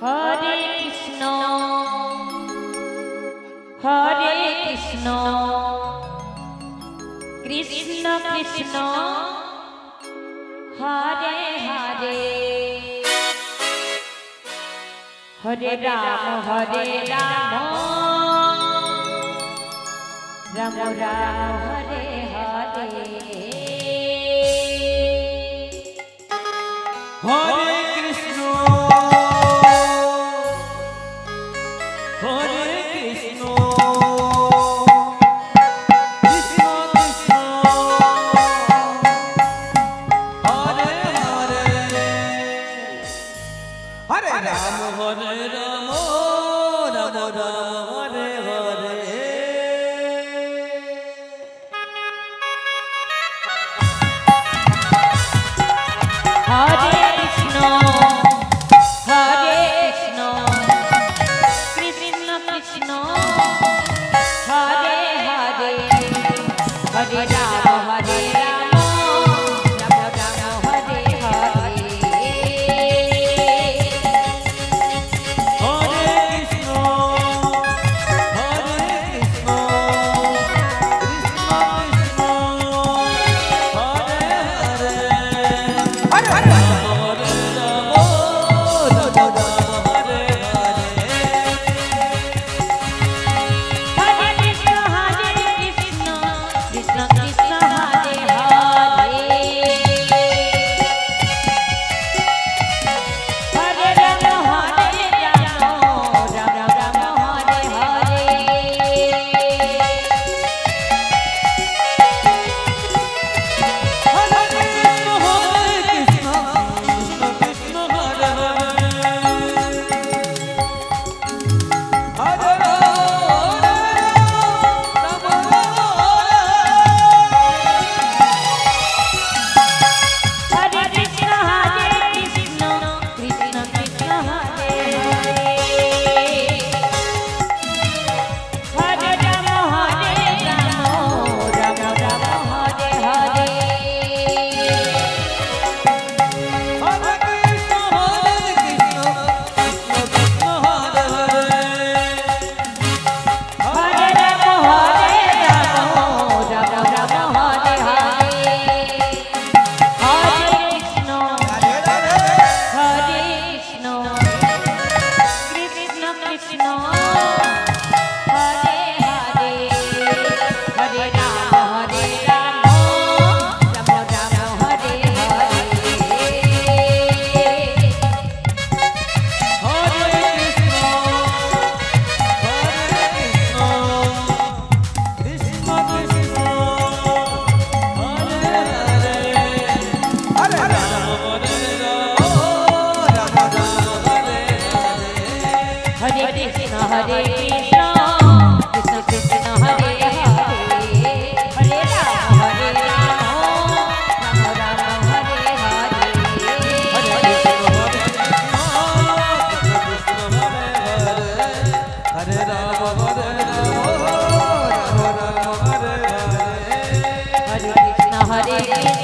Hare Krishna Hare Krishna Krishna Krishna Hare Hare Hare Ram Ram Ram Hare Hare Hare Krishna Hare Krishna Krishna Krishna Hare Hare Hare Ram Hare Ram Ram Ram Hare Hare Hare Krishna Krishna Krishna Hare Hare Hare Ram Ram Ram Hare Hare Hare